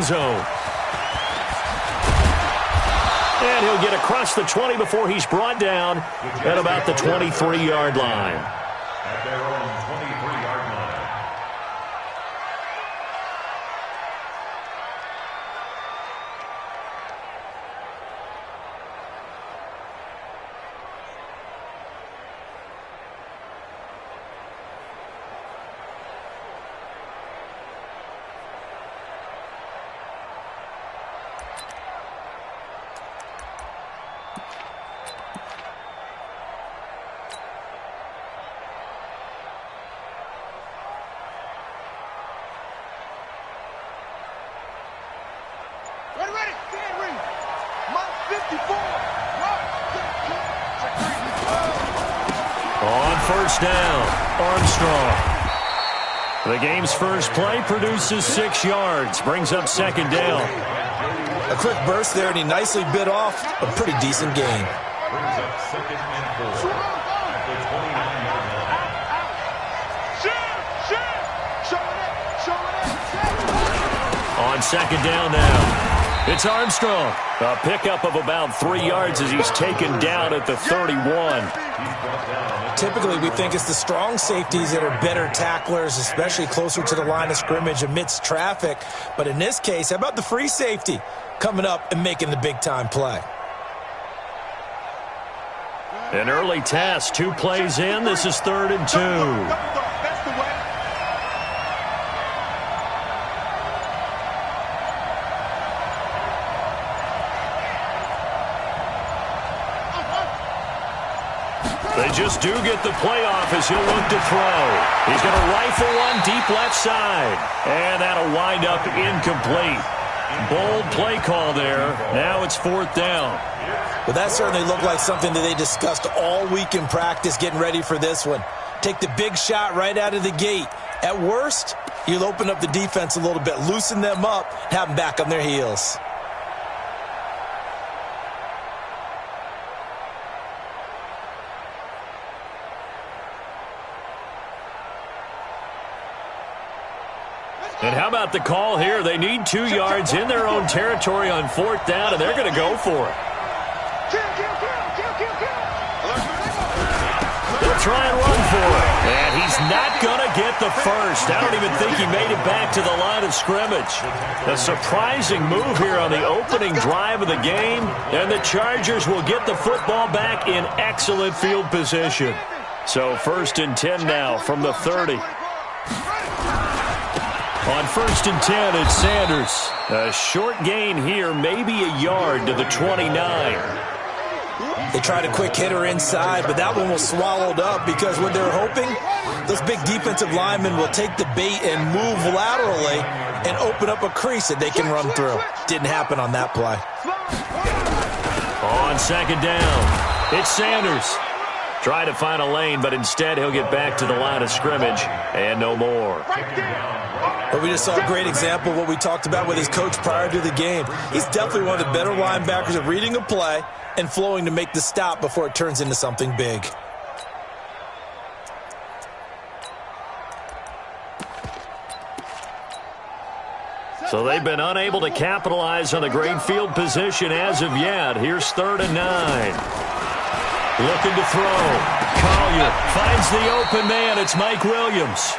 zone. And he'll get across the 20 before he's brought down at about the 23-yard line. At their own 23-yard line. On first down, Armstrong. The game's first play produces 6 yards, brings up second down. A quick burst there, and he nicely bit off a pretty decent gain. Brings up second and 4 at the 29-yard line. On second down now, it's Armstrong. A pickup of about 3 yards as he's taken down at the 31. Typically, we think it's the strong safeties that are better tacklers, especially closer to the line of scrimmage amidst traffic. But in this case, how about the free safety coming up and making the big-time play? An early test, 2 plays in. This is 3rd and 2. They just do get the playoff as he'll look to throw. He's going to rifle one deep left side. And that'll wind up incomplete. Bold play call there. Now it's 4th down. Well, that certainly looked like something that they discussed all week in practice getting ready for this one. Take the big shot right out of the gate. At worst, you'll open up the defense a little bit, loosen them up, have them back on their heels. And how about the call here? They need 2 yards in their own territory on 4th down, and they're going to go for it. They'll try and run for it. And he's not going to get the first. I don't even think he made it back to the line of scrimmage. A surprising move here on the opening drive of the game, and the Chargers will get the football back in excellent field position. So 1st and 10 now from the 30. On 1st and 10, it's Sanders. A short gain here, maybe a yard to the 29. They tried a quick hitter inside, but that one was swallowed up because what they're hoping, those big defensive linemen will take the bait and move laterally and open up a crease that they can run through. Didn't happen on that play. On 2nd down, it's Sanders. Try to find a lane, but instead he'll get back to the line of scrimmage and no more. But we just saw a great example of what we talked about with his coach prior to the game. He's definitely one of the better linebackers at reading a play and flowing to make the stop before it turns into something big. So they've been unable to capitalize on the great field position as of yet. Here's 3rd and 9. Looking to throw. Collier finds the open man. It's Mike Williams.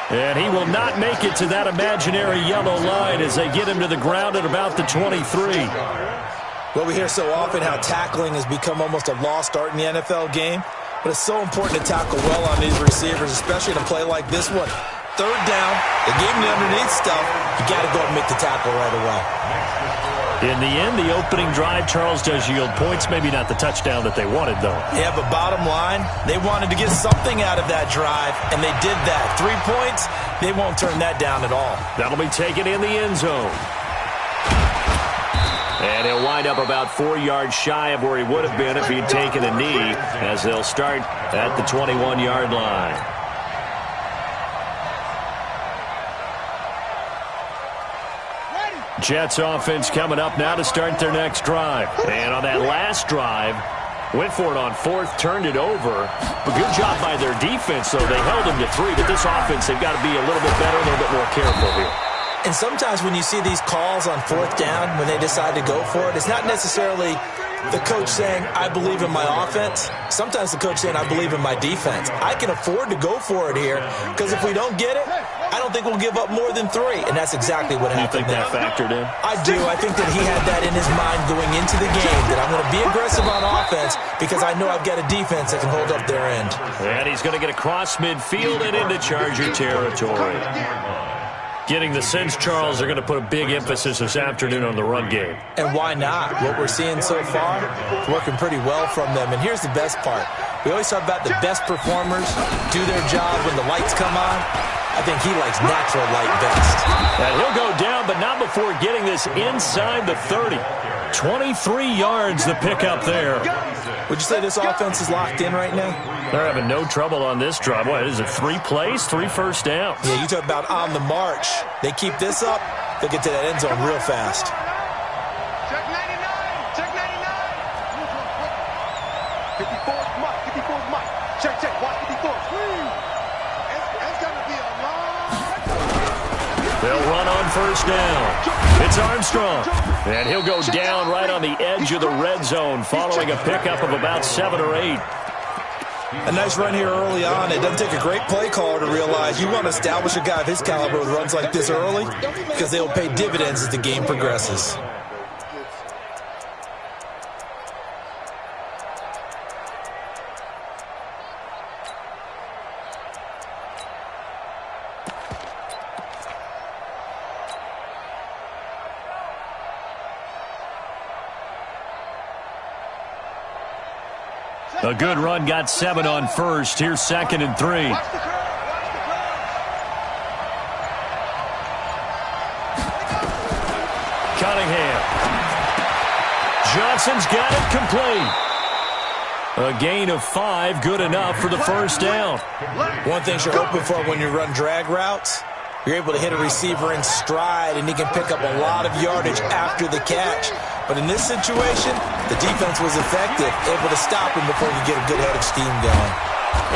And he will not make it to that imaginary yellow line as they get him to the ground at about the 23. Well, we hear so often how tackling has become almost a lost art in the NFL game. But it's so important to tackle well on these receivers, especially in a play like this one. 3rd down, they gave him the underneath stuff. You got to go and make the tackle right away. In the end, the opening drive, Charles, does yield points. Maybe not the touchdown that they wanted, though. Yeah, but bottom line, they wanted to get something out of that drive, and they did that. 3 points, they won't turn that down at all. That'll be taken in the end zone. And he'll wind up about 4 yards shy of where he would have been if he'd taken a knee, as they'll start at the 21-yard line. Jets offense coming up now to start their next drive. And on that last drive, went for it on 4th, turned it over. A good job by their defense, though. They held him to 3, but this offense, they've got to be a little bit better, a little bit more careful here. And sometimes when you see these calls on fourth down, when they decide to go for it, it's not necessarily the coach saying, I believe in my offense. Sometimes the coach saying, I believe in my defense. I can afford to go for it here because if we don't get it, I don't think we'll give up more than 3. And that's exactly what happened. You think that factored in? I do. I think that he had that in his mind going into the game, that I'm going to be aggressive on offense because I know I've got a defense that can hold up their end. And he's going to get across midfield and into Charger territory. Getting the sense, Charles, they're going to put a big emphasis this afternoon on the run game. And why not? What we're seeing so far is working pretty well from them. And here's the best part. We always talk about the best performers do their job when the lights come on. I think he likes natural light best. And he'll go down, but not before getting this inside the 30. 23 yards the pickup there. Would you say this offense is locked in right now? They're having no trouble on this drive. What is it, 3 plays, 3 first downs? Yeah, you talk about on the march. They keep this up, they'll get to that end zone real fast. Check 99. Check 99. 54's Mike. 54's Mike. Check. Watch 54. It's going to be a long. They'll run on first down. It's Armstrong. And he'll go down right on the edge of the red zone following a pickup of about 7 or 8. A nice run here early on. It doesn't take a great play caller to realize you want to establish a guy of his caliber with runs like this early because they'll pay dividends as the game progresses. A good run got 7 on first. Here's 2nd and 3. Cunningham. Johnson's got it complete. A gain of 5, good enough for the first down. One thing you're hoping for when you run drag routes, you're able to hit a receiver in stride, and he can pick up a lot of yardage after the catch. But in this situation, the defense was effective, able to stop him before you get a good head of steam going.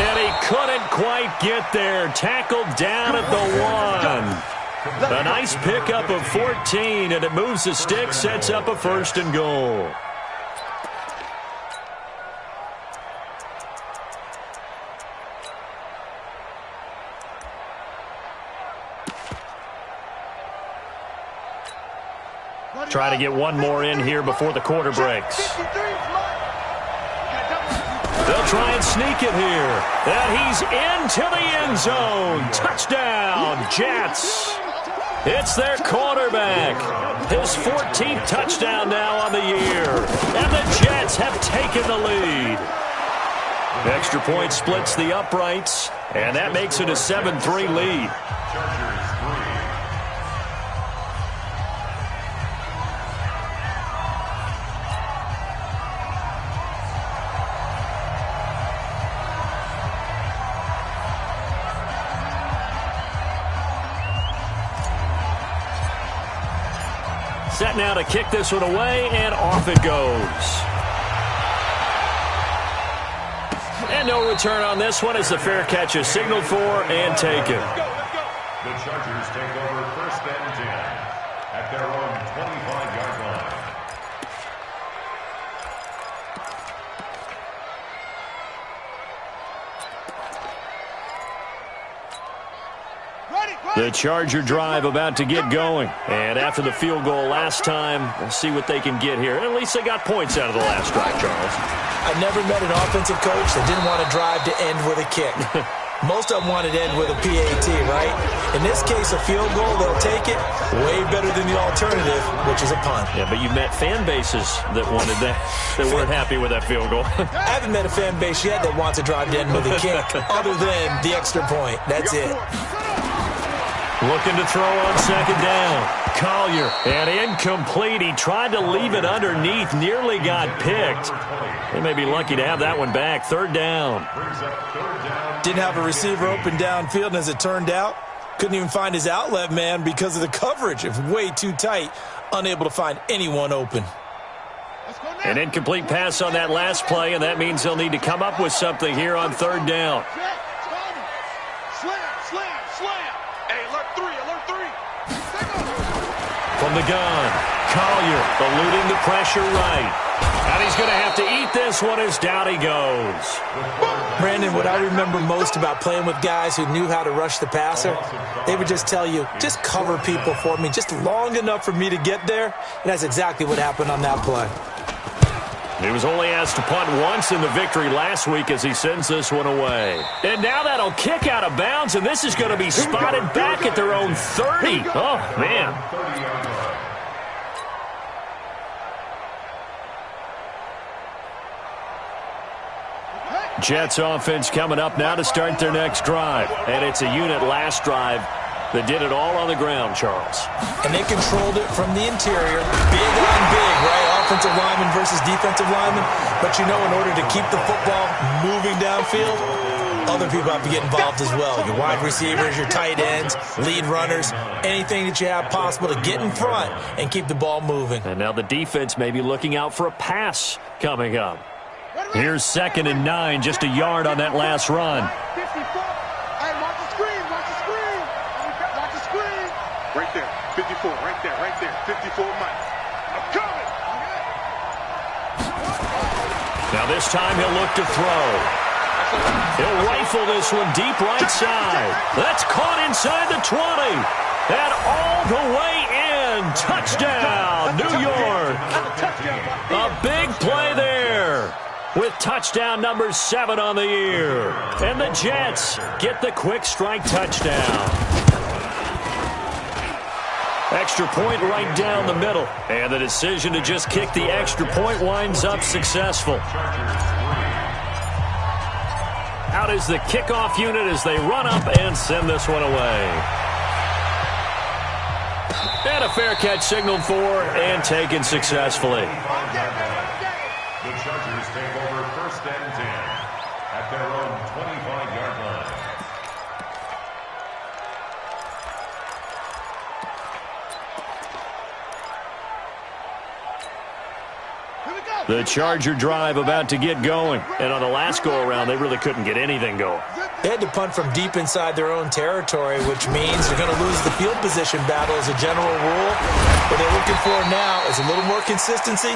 And he couldn't quite get there. Tackled down at the 1. A nice pickup of 14, and it moves the stick, sets up a 1st and goal. Try to get one more in here before the quarter breaks. They'll try and sneak it here. And he's into the end zone. Touchdown, Jets. It's their quarterback. His 14th touchdown now on the year. And the Jets have taken the lead. Extra point splits the uprights, and that makes it a 7-3 lead. Set now to kick this one away, and off it goes. And no return on this one as the fair catch is signaled for and taken. The Chargers take over 1st and 10 at their own 25-yard line. The Charger drive about to get going. And after the field goal last time, we'll see what they can get here. At least they got points out of the last drive, Charles. I never met an offensive coach that didn't want to drive to end with a kick. Most of them wanted to end with a PAT, right? In this case, a field goal, they'll take it. Way better than the alternative, which is a punt. Yeah, but you met fan bases that wanted that, that weren't happy with that field goal. I haven't met a fan base yet that wants to drive to end with a kick, other than the extra point. That's it. Looking to throw on 2nd down. Collier, and incomplete. He tried to leave it underneath, nearly got picked. They may be lucky to have that one back. 3rd down. Didn't have a receiver open downfield, and as it turned out, couldn't even find his outlet man because of the coverage. It was way too tight, unable to find anyone open. An incomplete pass on that last play, and that means they'll need to come up with something here on 3rd down. Slam. Hey, alert 3. From the gun, Collier eluding the pressure right. And he's going to have to eat this one as down he goes. Brandon, what I remember most about playing with guys who knew how to rush the passer, they would just tell you, just cover people for me, just long enough for me to get there. And that's exactly what happened on that play. He was only asked to punt once in the victory last week as he sends this one away. And now that'll kick out of bounds, and this is going to be spotted back at their own 30. Oh, man. Jets offense coming up now to start their next drive. And it's a unit last drive that did it all on the ground, Charles. And they controlled it from the interior. Big on big, right? Offensive lineman versus defensive lineman. But you know, in order to keep the football moving downfield, other people have to get involved as well. Your wide receivers, your tight ends, lead runners, anything that you have possible to get in front and keep the ball moving. And now the defense may be looking out for a pass coming up. Here's 2nd and 9, just a yard on that last run. 54. Hey, watch the screen, watch the screen. Watch the screen. Right there, 54, right there, 54 Mike. I'm coming. Now this time he'll look to throw. He'll rifle this one deep right side. That's caught inside the 20. And all the way in. Touchdown, New York. A big play there, with touchdown number 7 on the year. And the Jets get the quick strike touchdown. Extra point right down the middle. And the decision to just kick the extra point winds up successful. Out is the kickoff unit as they run up and send this one away. And a fair catch signaled for and taken successfully. The Chargers take over 1st and 10 at their own 25-yard line. The Charger drive about to get going. And on the last go-around, they really couldn't get anything going. They had to punt from deep inside their own territory, which means they're going to lose the field position battle as a general rule. What they're looking for now is a little more consistency,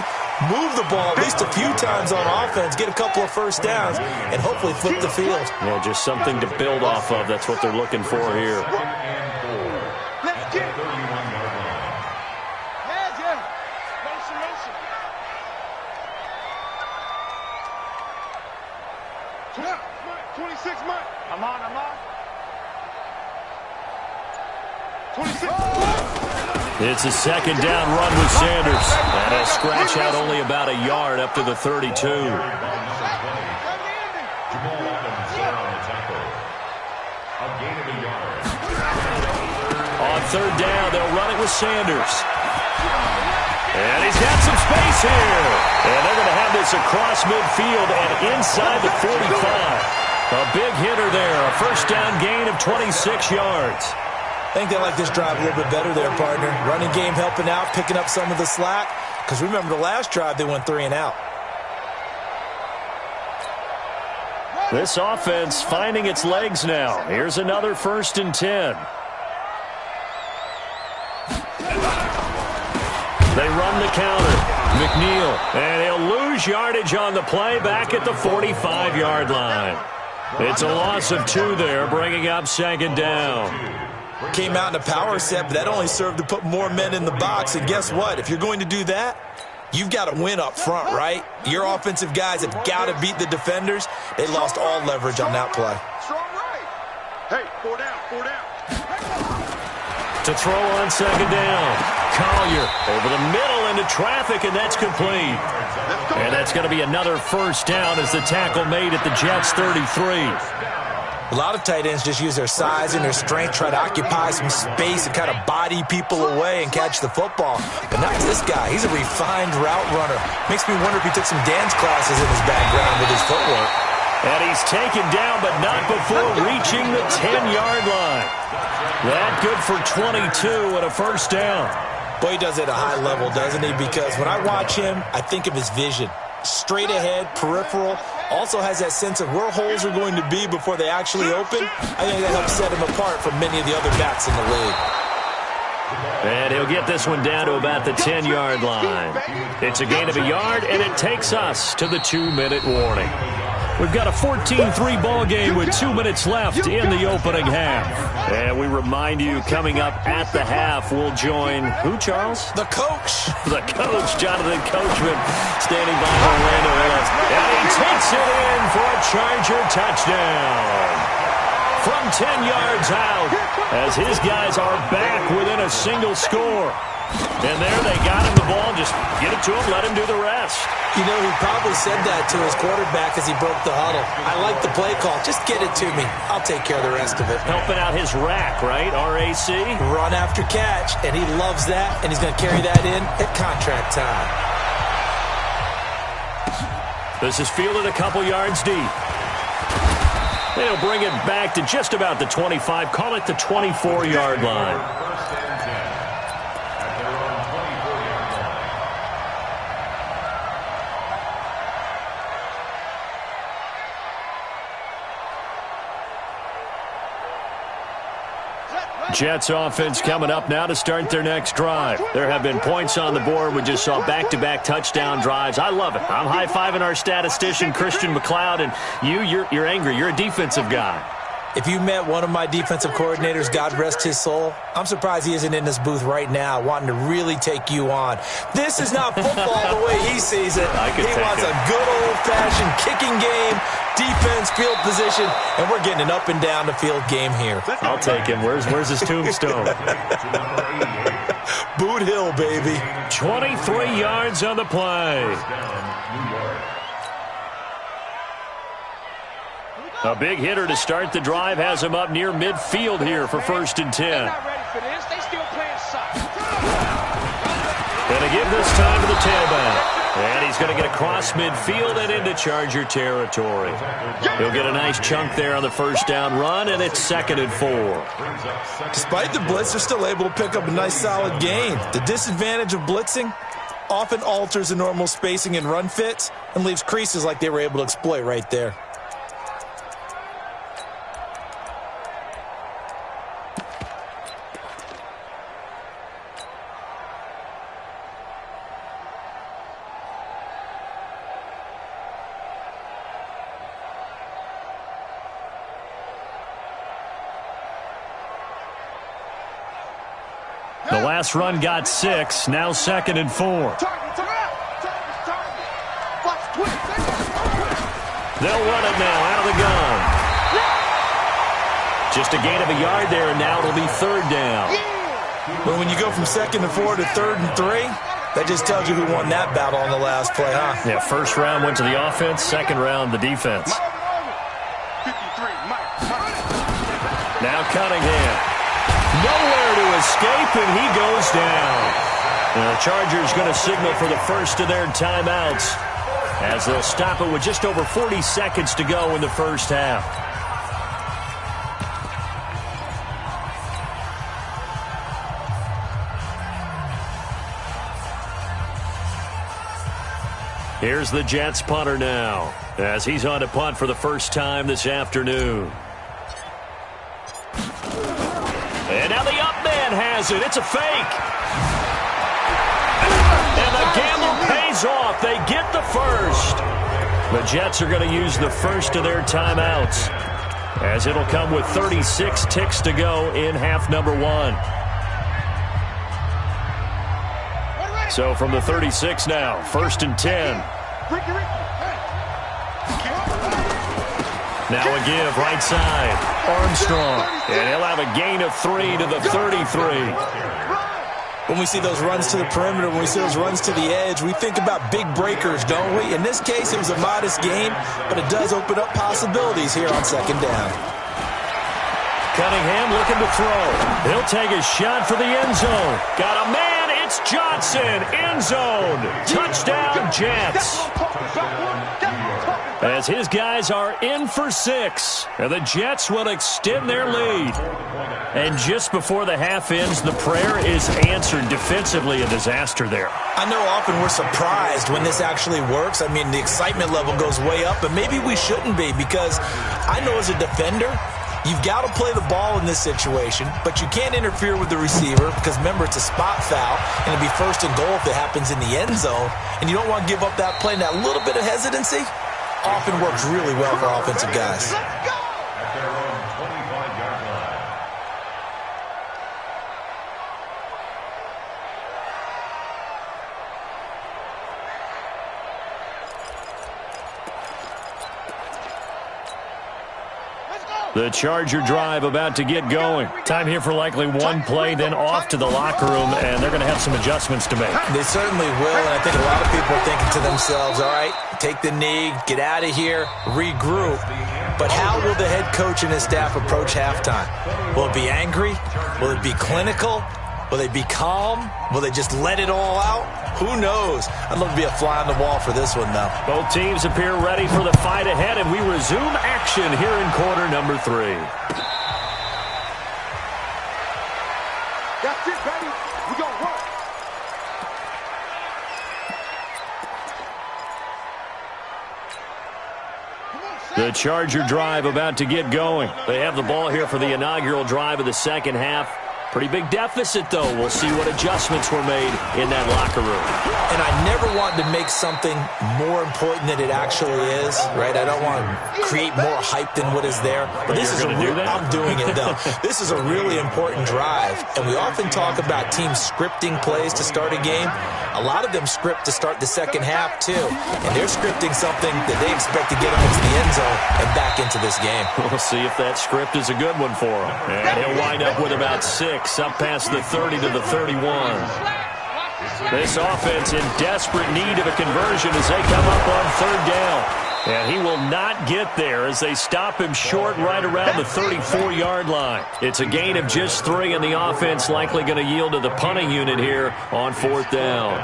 move the ball at least a few times on offense, get a couple of first downs, and hopefully flip the field. Yeah, just something to build off of. That's what they're looking for here. Let's get it. 31-yard line. Yeah. Motion. 26 Mike. I'm on. 26. It's a 2nd down run with Sanders. And he'll scratch out only about a yard up to the 32. Jamal Adams there on the tackle. A gain of a yard. On 3rd down, they'll run it with Sanders. And he's got some space here. And they're going to have this across midfield and inside the 45. A big hitter there. A 1st down gain of 26 yards. I think they like this drive a little bit better there, partner. Running game helping out, picking up some of the slack. Because remember, the last drive, they went 3 and out. This offense finding its legs now. Here's another 1st and 10. They run the counter. McNeil. And he'll lose yardage on the play back at the 45-yard line. It's a loss of 2 there, bringing up 2nd down. Came out in a power set, but that only served to put more men in the box. And guess what? If you're going to do that, you've got to win up front, right? Your offensive guys have got to beat the defenders. They lost all leverage on that play. Strong right. Hey, 4 down. To throw on 2nd down. Collier over the middle into traffic, and that's complete. And that's going to be another 1st down as the tackle made at the Jets' 33. A lot of tight ends just use their size and their strength, try to occupy some space and kind of body people away and catch the football. But not this guy. He's a refined route runner. Makes me wonder if he took some dance classes in his background with his footwork. And he's taken down, but not before reaching the 10-yard line. That good for 22 and a 1st down. Boy, he does it at a high level, doesn't he? Because when I watch him, I think of his vision. Straight ahead, peripheral, also has that sense of where holes are going to be before they actually open. I think that helps set him apart from many of the other backs in the league. And he'll get this one down to about the 10-yard line. It's a gain of a yard, and it takes us to the 2-minute warning. We've got a 14-3 ball game with 2 minutes left in the opening half. And we remind you, coming up at the half, we'll join who, Charles? The coach. The coach, Jonathan Coachman, standing by Orlando Ellis. And he takes it in for a Charger touchdown. From 10 yards out, as his guys are back within a single score. And there they got him the ball. Just get it to him, let him do the rest. You know, he probably said that to his quarterback as he broke the huddle. I like the play call. Just get it to me. I'll take care of the rest of it. Helping out his rack, right? RAC? Run after catch, and he loves that, and he's going to carry that in at contract time. This is fielded a couple yards deep. They'll bring it back to just about the 25. Call it the 24-yard line. First and 10 at their own 24-yard line. Jets offense coming up now to start their next drive. There have been points on the board. We just saw back-to-back touchdown drives. I love it. I'm high-fiving our statistician, Christian McLeod, and you're angry. You're a defensive guy. If you met one of my defensive coordinators, God rest his soul, I'm surprised he isn't in this booth right now wanting to really take you on. This is not football the way he sees it. He wants a good old-fashioned kicking game, defense, field position, and we're getting an up and down the field game here. I'll take him. Where's his tombstone? Boot Hill, baby. 23 yards on the play. A big hitter to start the drive has him up near midfield here for 1st and 10. They're not ready for this. They still playing soccer. Gonna give this time to the tailback. And he's going to get across midfield and into Charger territory. He'll get a nice chunk there on the first down run, and it's 2nd and 4. Despite the blitz, they're still able to pick up a nice solid gain. The disadvantage of blitzing often alters the normal spacing and run fits and leaves creases like they were able to exploit right there. The last run got 6, now 2nd and 4. They'll run it now out of the gun. Just a gain of a yard there, and now it'll be 3rd down. But when you go from 2nd and 4 to 3rd and 3, that just tells you who won that battle on the last play, huh? Yeah, first round went to the offense, second round the defense. Now Cunningham. Nowhere to escape, and he goes down. And the Chargers going to signal for the first of their timeouts as they'll stop it with just over 40 seconds to go in the first half. Here's the Jets punter now as he's on to punt for the first time this afternoon. And now the up man has it. It's a fake. And the gamble pays off. They get the first. The Jets are going to use the first of their timeouts as it'll come with 36 ticks to go in half number 1. So from the 36 now, 1st and 10. Now a give right side. Armstrong. And he'll have a gain of 3 to the 33. When we see those runs to the perimeter, when we see those runs to the edge, we think about big breakers, don't we? In this case, it was a modest gain, but it does open up possibilities here on 2nd down. Cunningham looking to throw. He'll take a shot for the end zone. Got a man. It's Johnson. End zone. Touchdown, Jets. As his guys are in for 6. And the Jets will extend their lead. And just before the half ends, the prayer is answered defensively. A disaster there. I know often we're surprised when this actually works. I mean, the excitement level goes way up, but maybe we shouldn't be, because I know as a defender, You've got to play the ball in this situation, but you can't interfere with the receiver because, remember, it's a spot foul, and it'll be first and goal if it happens in the end zone, and you don't want to give up that play. And that little bit of hesitancy often works really well for offensive guys. At their own 25-yard line. The Charger drive about to get going. Time here for likely one play, then off to the locker room, and they're going to have some adjustments to make. They certainly will, and I think a lot of people are thinking to themselves, all right, take the knee, get out of here, regroup. But how will the head coach and his staff approach halftime? Will it be angry? Will it be clinical? Will they be calm? Will they just let it all out? Who knows? I'd love to be a fly on the wall for this one, though. Both teams appear ready for the fight ahead, and we resume action here in quarter number 3. That's it, baby. We gonna work. The Charger drive about to get going. They have the ball here for the inaugural drive of the second half. Pretty big deficit, though. We'll see what adjustments were made in that locker room. And I never want to make something more important than it actually is, right? I don't want to create more hype than what is there. But this is I'm doing it, though. This is a really important drive. And we often talk about teams scripting plays to start a game. A lot of them script to start the second half, too. And they're scripting something that they expect to get them into the end zone and back into this game. We'll see if that script is a good one for him. And he'll wind up with about 6. Up past the 30 to the 31. This offense in desperate need of a conversion as they come up on third down. And he will not get there as they stop him short right around the 34-yard line. It's a gain of just 3, and the offense likely going to yield to the punting unit here on fourth down.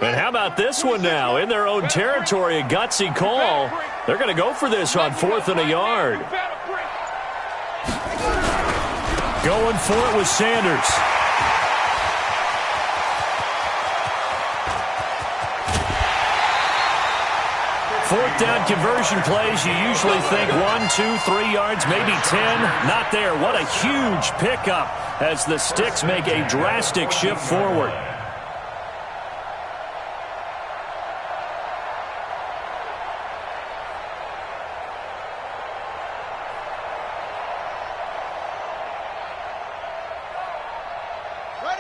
And how about this one now? In their own territory, a gutsy call. They're going to go for this on 4th and a yard. Going for it with Sanders. Fourth down conversion plays, you usually think 1, 2, 3 yards, maybe 10. Not there. What a huge pickup as the Sticks make a drastic shift forward.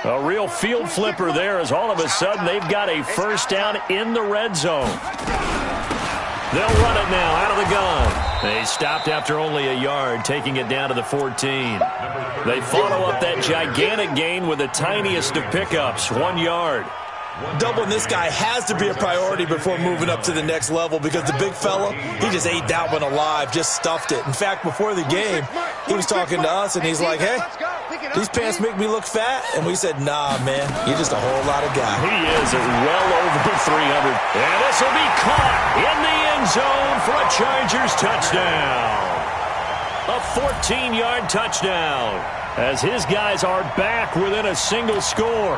A real field flipper there as all of a sudden they've got a first down in the red zone. They'll run it now out of the gun. They stopped after only a yard, taking it down to the 14. They follow up that gigantic gain with the tiniest of pickups, 1 yard. Doubling this guy has to be a priority before moving up to the next level because the big fella, he just ate that one alive, just stuffed it. In fact, before the game, he was talking to us, and he's like, hey, these pants make me look fat. And we said, nah, man, you're just a whole lot of guy. He is at well over 300. And this will be caught in the end zone for a Chargers touchdown. A 14-yard touchdown as his guys are back within a single score.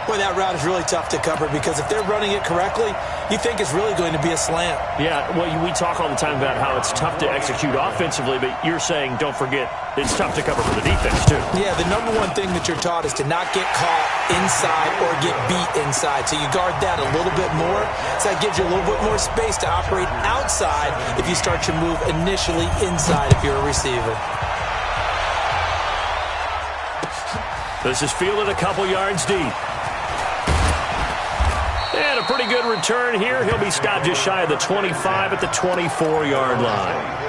Boy, that route is really tough to cover because if they're running it correctly, you think it's really going to be a slant. Yeah, well, we talk all the time about how it's tough to execute offensively, but you're saying, don't forget, it's tough to cover for the defense, too. Yeah, the number one thing that you're taught is to not get caught inside or get beat inside. So you guard that a little bit more. So that gives you a little bit more space to operate outside if you start your move initially inside if you're a receiver. This is fielded a couple yards deep. And a pretty good return here. He'll be stopped just shy of the 25 at the 24-yard line.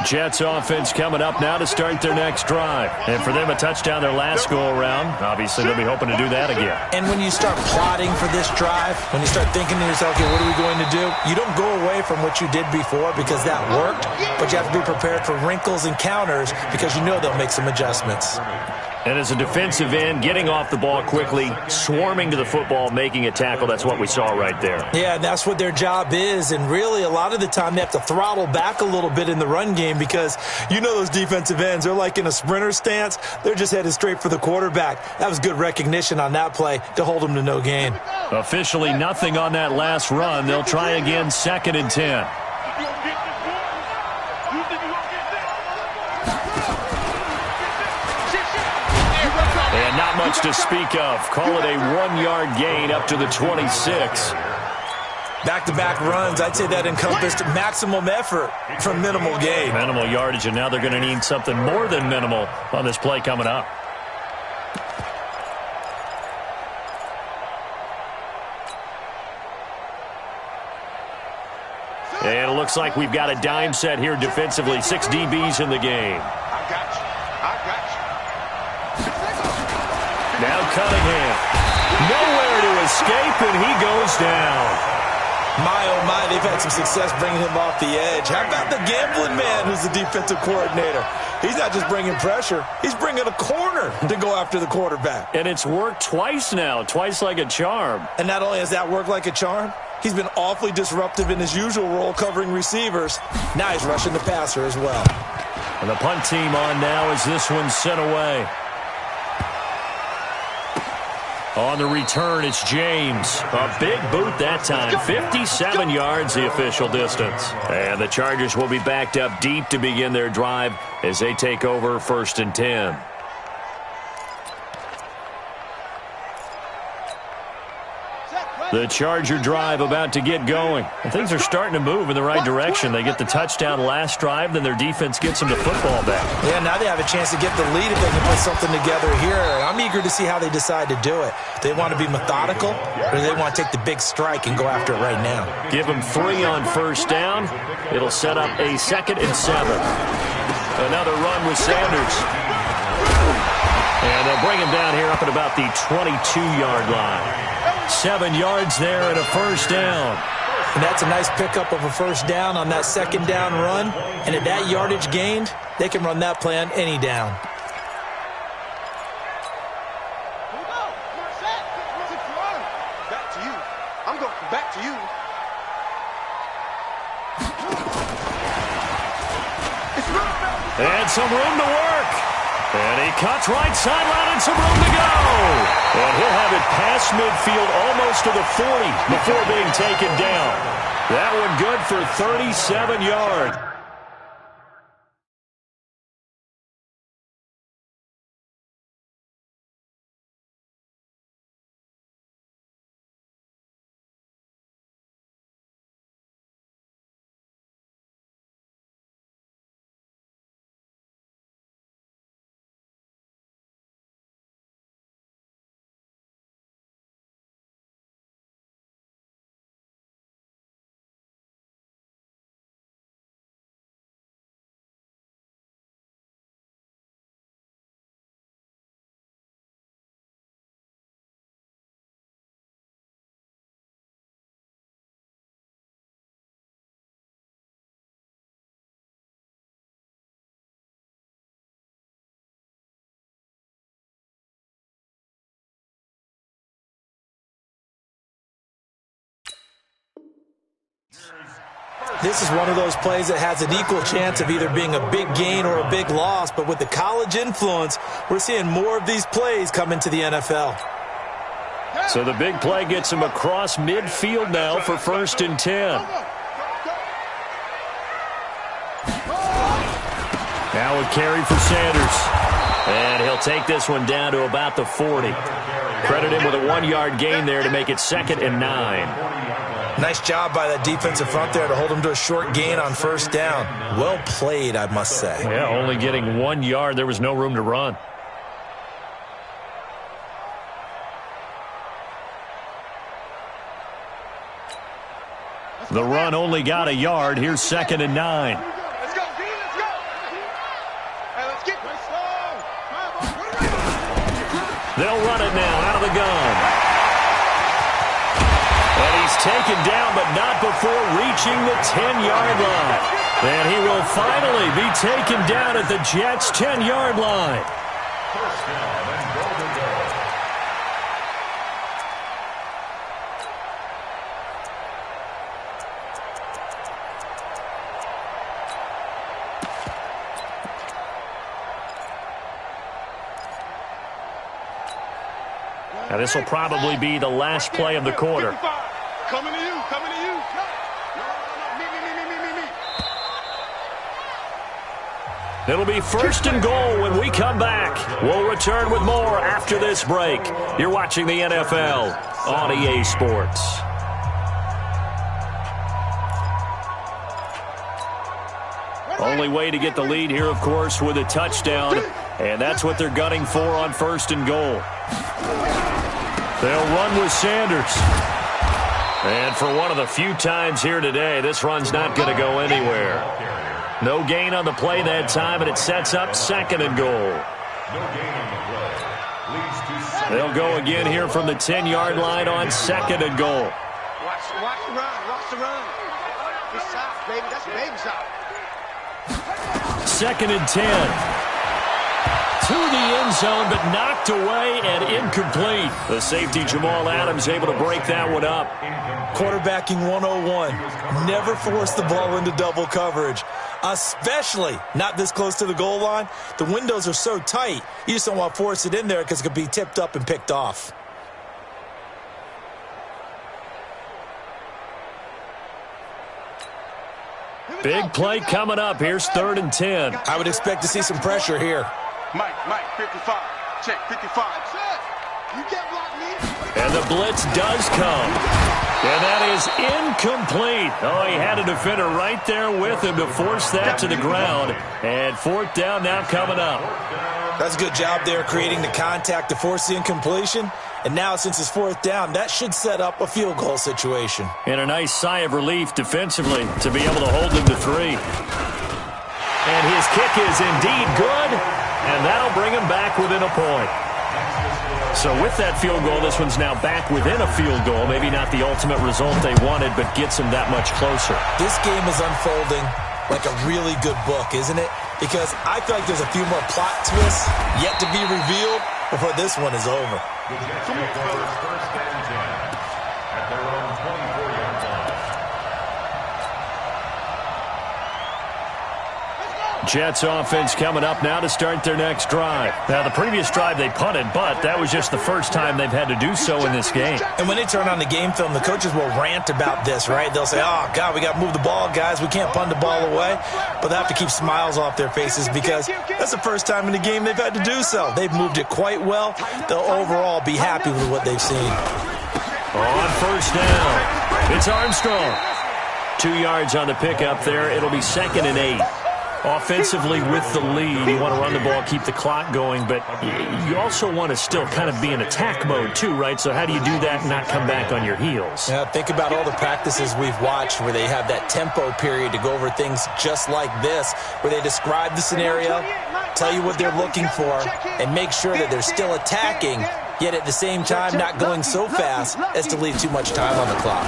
Jets offense coming up now to start their next drive. And for them, a touchdown their last go-around. Obviously, they'll be hoping to do that again. And when you start plotting for this drive, when you start thinking to yourself, okay, what are we going to do? You don't go away from what you did before because that worked, but you have to be prepared for wrinkles and counters because you know they'll make some adjustments. And as a defensive end, getting off the ball quickly, swarming to the football, making a tackle, that's what we saw right there. Yeah, and that's what their job is. And really, a lot of the time, they have to throttle back a little bit in the run game because you know those defensive ends, they're like in a sprinter stance. They're just headed straight for the quarterback. That was good recognition on that play to hold them to no gain. Officially nothing on that last run. They'll try again, 2nd and 10. And not much to speak of. Call it a 1-yard gain up to the 26. Back-to-back runs, I'd say that encompassed maximum effort for minimal gain. Minimal yardage, and now they're going to need something more than minimal on this play coming up. And it looks like we've got a dime set here defensively. 6 DBs in the game. I got you. I got you. Now Cunningham. Nowhere to escape, and he goes down. My, oh my, they've had some success bringing him off the edge. How about the gambling man who's the defensive coordinator? He's not just bringing pressure. He's bringing a corner to go after the quarterback. And it's worked twice now, twice like a charm. And not only has that worked like a charm, he's been awfully disruptive in his usual role covering receivers. Now he's rushing the passer as well. And the punt team on now as this one's sent away. On the return, it's James. A big boot that time. 57 yards the official distance. And the Chargers will be backed up deep to begin their drive as they take over 1st and 10. The Charger drive about to get going. And things are starting to move in the right direction. They get the touchdown last drive, then their defense gets them the football back. Yeah, now they have a chance to get the lead if they can put something together here. I'm eager to see how they decide to do it. Do they want to be methodical, or do they want to take the big strike and go after it right now? Give them 3 on 1st down. It'll set up a 2nd and 7. Another run with Sanders. And they'll bring him down here up at about the 22-yard line. 7 yards there and a 1st down. And that's a nice pickup of a 1st down on that 2nd down run. And at that yardage gained, they can run that play on any down. Back to you. I'm going back to you. And some room to work. And he cuts right sideline and some room to go. And he'll have it past midfield almost to the 40 before being taken down. That one good for 37 yards. This is one of those plays that has an equal chance of either being a big gain or a big loss, but with the college influence, we're seeing more of these plays come into the NFL. So the big play gets him across midfield now for 1st and 10. Now a carry for Sanders. And he'll take this one down to about the 40. Credit him with a 1-yard gain there to make it 2nd and 9. Nice job by that defensive front there to hold him to a short gain on 1st down. Well played, I must say. Yeah, only getting 1 yard. There was no room to run. The run only got a yard. Here's 2nd and 9. Let's go, D, let's go. Hey, let's get this. They'll run it now out of the gun. And he's taken down, but not before reaching the 10-yard line. And he will finally be taken down at the Jets' 10-yard line. First down and goal to go. Now this will probably be the last play of the quarter. Coming to you, coming to you. Me. It'll be first and goal when we come back. We'll return with more after this break. You're watching the NFL on EA Sports. Only way to get the lead here, of course, with a touchdown. And that's what they're gunning for on first and goal. They'll run with Sanders. And for one of the few times here today, this run's not going to go anywhere. No gain on the play that time, and it sets up second and goal. No gain on the play. Leads to second. They'll go again here from the 10-yard line on second and goal. Watch the run, watch the run. Good shot, baby. That's a baby shot. Second and 10. To the end zone, but knocked away and incomplete. The safety, Jamal Adams, able to break that one up. Quarterbacking 101. Never force the ball into double coverage, especially not this close to the goal line. The windows are so tight, you just don't want to force it in there because it could be tipped up and picked off. Big play coming up. Here's third and 10. I would expect to see some pressure here. Mike, 55. Check, 55. You can't block me. And the blitz does come. And that is incomplete. Oh, he had a defender right there with him to force that to the ground. And fourth down now coming up. That's a good job there creating the contact to force the incompletion. And now since it's fourth down, that should set up a field goal situation. And a nice sigh of relief defensively to be able to hold them to 3. And his kick is indeed good. And that'll bring him back within a point. So with that field goal, this one's now back within a field goal. Maybe not the ultimate result they wanted, but gets him that much closer. This game is unfolding like a really good book, isn't it? Because I feel like there's a few more plot twists yet to be revealed before this one is over. The Jets take over first and 10 at their own 24-yard line. Jets offense coming up now to start their next drive. Now, the previous drive they punted, but that was just the first time they've had to do so in this game. And when they turn on the game film, the coaches will rant about this, right? They'll say, oh, God, we got to move the ball, guys. We can't punt the ball away. But they have to keep smiles off their faces because that's the first time in the game they've had to do so. They've moved it quite well. They'll overall be happy with what they've seen. On first down, it's Armstrong. 2 yards on the pickup there. It'll be second and 8. Offensively with the lead, you want to run the ball, keep the clock going, but you also want to still kind of be in attack mode too, right? So how do you do that and not come back on your heels? Yeah, think about all the practices we've watched where they have that tempo period to go over things just like this, where they describe the scenario, tell you what they're looking for, and make sure that they're still attacking, yet at the same time not going so fast as to leave too much time on the clock.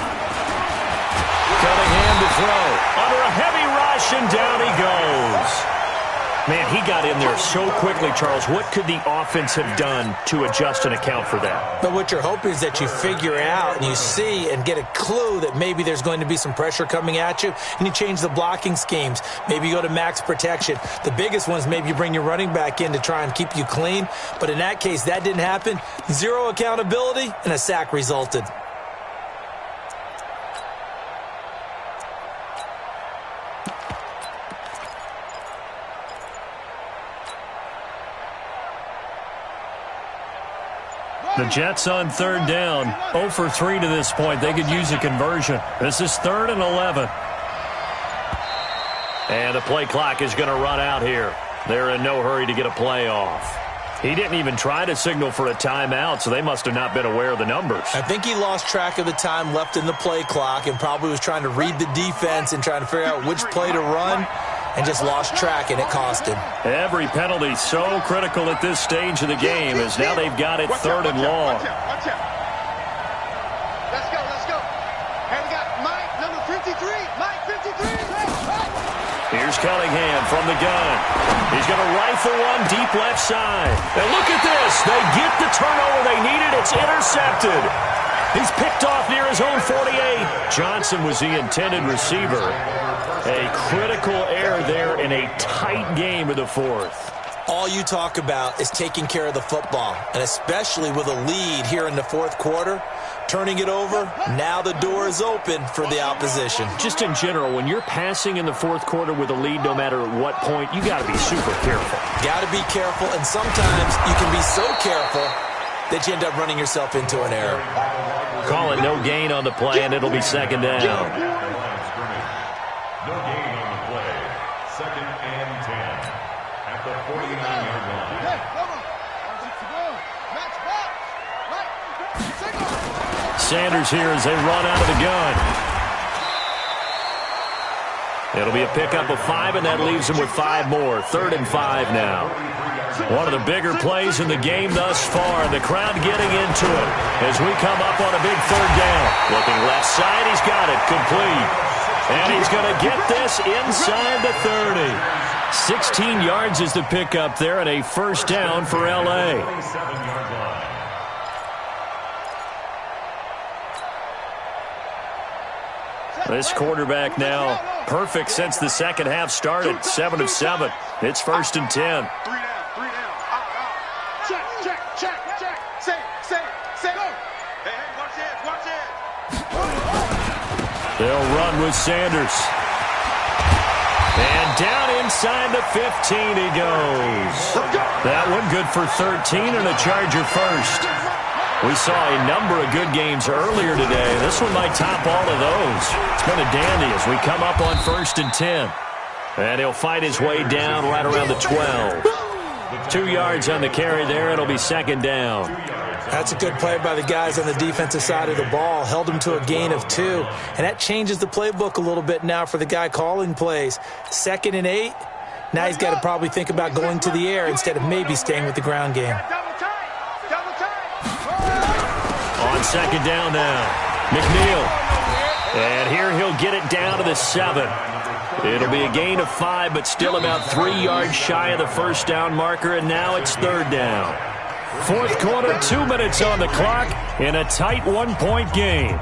Cunningham to throw. Under a heavy rush, and down he goes. Man, he got in there so quickly, Charles. What could the offense have done to adjust and account for that? But what you're hoping is that you figure out and you see and get a clue that maybe there's going to be some pressure coming at you, and you change the blocking schemes. Maybe you go to max protection. The biggest one is maybe you bring your running back in to try and keep you clean. But in that case, that didn't happen. Zero accountability, and a sack resulted. The Jets on third down, 0 for 3 to this point. They could use a conversion. This is 3rd and 11. And the play clock is going to run out here. They're in no hurry to get a play off. He didn't even try to signal for a timeout, so they must have not been aware of the numbers. I think he lost track of the time left in the play clock and probably was trying to read the defense and trying to figure out which play to run, and just lost track, and it cost him. Every penalty so critical at this stage of the game as now they've got it third and long. Watch out. Let's go. And we got Mike, number 53. Mike, 53. Here's Cunningham from the gun. He's going to rifle one deep left side. And look at this. They get the turnover they needed. It's intercepted. He's picked off near his own 48. Johnson was the intended receiver. A critical error there in a tight game of the fourth. All you talk about is taking care of the football, and especially with a lead here in the fourth quarter, turning it over, now the door is open for the opposition. Just in general, when you're passing in the fourth quarter with a lead, no matter at what point, you got to be super careful. Got to be careful, and sometimes you can be so careful that you end up running yourself into an error. Call it no gain on the play, and it'll be second down. No gain on the play. Second and 10. At the 49-yard line. Sanders here as they run out of the gun. It'll be a pickup of 5, and that leaves them with 5 more. 3rd and 5 now. One of the bigger plays in the game thus far. The crowd getting into it as we come up on a big 3rd down. Looking left side, he's got it. Complete. And he's going to get this inside the 30. 16 yards is the pickup there, and a first down for L.A. This quarterback now perfect since the second half started. 7 of 7. It's 1st and 10. 3 down. Check. Say, go. Hey, watch it. They'll run with Sanders. And down inside the 15 he goes. That one good for 13 and a Charger first. We saw a number of good games earlier today. This one might top all of those. It's been a dandy as we come up on 1st and 10. And he'll fight his way down right around the 12. 2 yards on the carry there. It'll be second down. That's a good play by the guys on the defensive side of the ball. Held him to a gain of 2. And that changes the playbook a little bit now for the guy calling plays. 2nd and 8. Now he's got to probably think about going to the air instead of maybe staying with the ground game. On second down now, McNeil. And here he'll get it down to the 7. It'll be a gain of 5, but still about 3 yards shy of the first down marker, and now it's 3rd down. Fourth quarter, 2 minutes on the clock in a tight 1-point game.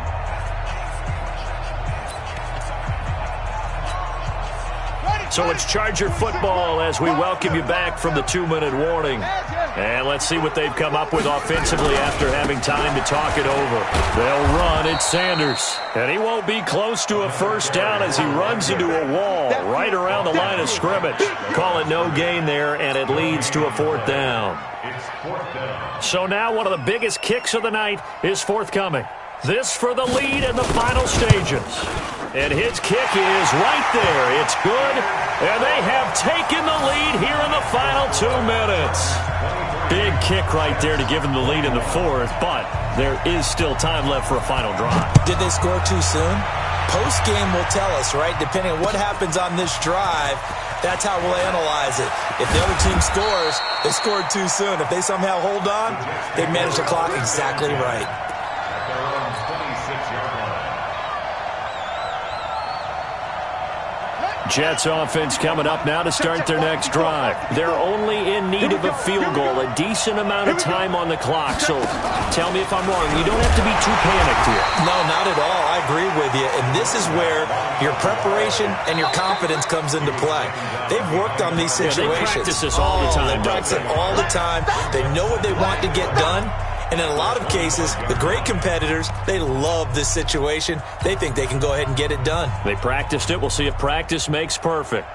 So it's Charger football as we welcome you back from the 2-minute warning. And let's see what they've come up with offensively after having time to talk it over. They'll run. It's Sanders. And he won't be close to a first down as he runs into a wall right around the line of scrimmage. Call it no gain there, and it leads to a 4th down. So now one of the biggest kicks of the night is forthcoming. This for the lead in the final stages. And his kick is right there. It's good. And they have taken the lead here in the final 2 minutes. Big kick right there to give them the lead in the 4th, but there is still time left for a final drive. Did they score too soon? Post-game will tell us, right? Depending on what happens on this drive, that's how we'll analyze it. If the other team scores, they scored too soon. If they somehow hold on, they manage the clock exactly right. Jets offense coming up now to start their next drive. They're only in need of a field goal, a decent amount of time on the clock. So tell me if I'm wrong. You don't have to be too panicked here. No, not at all. I agree with you. And this is where your preparation and your confidence comes into play. They've worked on these situations. They practice this all the time. They practice it all the time. They know what they want to get done. And in a lot of cases, the great competitors, they love this situation. They think they can go ahead and get it done. They practiced it. We'll see if practice makes perfect.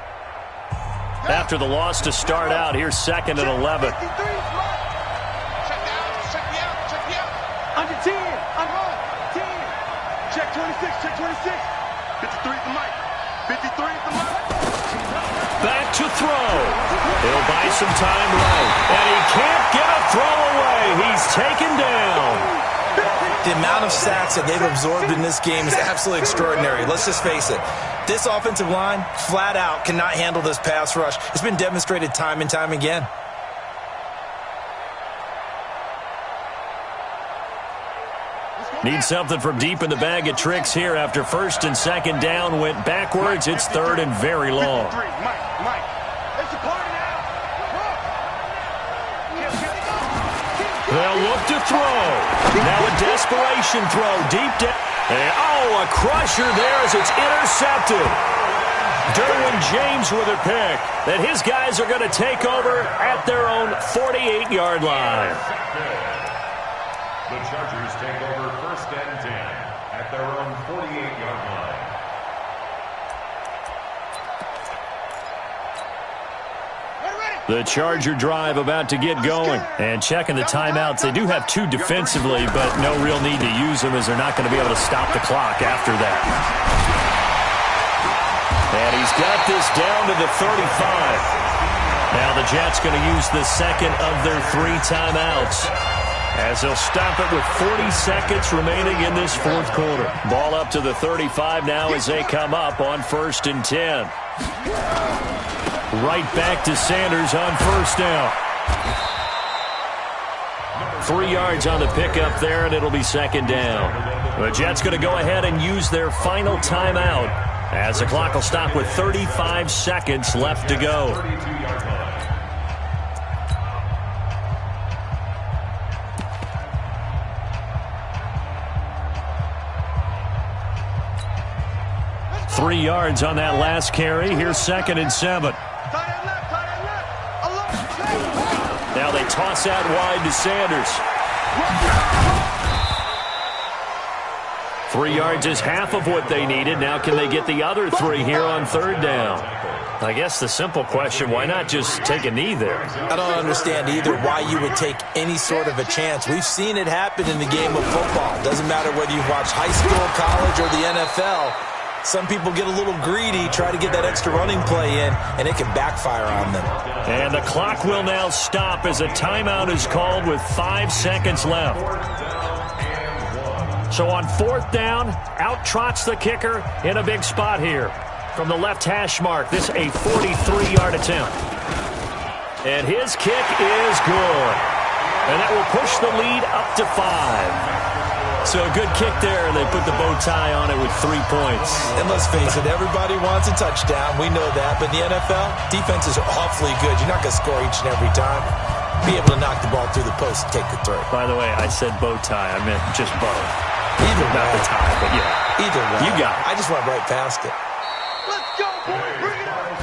After the loss to start out, here's 2nd and 11. Check me out. Under 10. I'm 10. Check 26. 53 is the mic. 53 is the mic. Back to throw. He'll buy some time right. And he can't get a throw away. He's taken down. The amount of sacks that they've absorbed in this game is absolutely extraordinary. Let's just face it. This offensive line, flat out, cannot handle this pass rush. It's been demonstrated time and time again. Need something from deep in the bag of tricks here after first and second down went backwards. It's third and very long. They'll look to throw. Now a desperation throw deep down. Oh, a crusher there as it's intercepted. Derwin James with a pick. That his guys are going to take over at their own 48-yard line. The Chargers take over first and 10 at their own 48-yard line. The Charger drive about to get going. And checking the timeouts. They do have two defensively, but no real need to use them as they're not going to be able to stop the clock after that. And he's got this down to the 35. Now the Jets going to use the second of their 3 timeouts, as they'll stop it with 40 seconds remaining in this fourth quarter. Ball up to the 35 now as they come up on first and 10. Right back to Sanders on first down. 3 yards on the pickup there, and it'll be second down. The Jets going to go ahead and use their final timeout, as the clock will stop with 35 seconds left to go. Three yards on that last carry. Here's second and 7. Now they toss out wide to Sanders. 3 yards is half of what they needed. Now can they get the other 3 here on third down? I guess the simple question, why not just take a knee there? I don't understand either why you would take any sort of a chance. We've seen it happen in the game of football. Doesn't matter whether you've watched high school, college, or the NFL. Some people get a little greedy, try to get that extra running play in, and it can backfire on them. And the clock will now stop as a timeout is called with 5 seconds left. So on fourth down, out trots the kicker in a big spot here. From the left hash mark, this a 43-yard attempt. And his kick is good. And that will push the lead up to 5. So a good kick there, and they put the bow tie on it with 3 points. And let's face it, everybody wants a touchdown. We know that. But in the NFL, defenses are awfully good. You're not going to score each and every time. Be able to knock the ball through the post and take the throw. By the way, I said bow tie. I meant just bow. Either not way. the tie, but yeah. Either way. You got it. I just went right past it. Let's go, boy. Bring it on.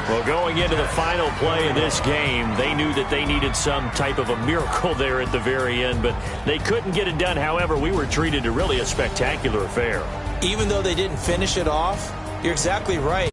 Well, going into the final play of this game, they knew that they needed some type of a miracle there at the very end, but they couldn't get it done. However, we were treated to really a spectacular affair. Even though they didn't finish it off, you're exactly right.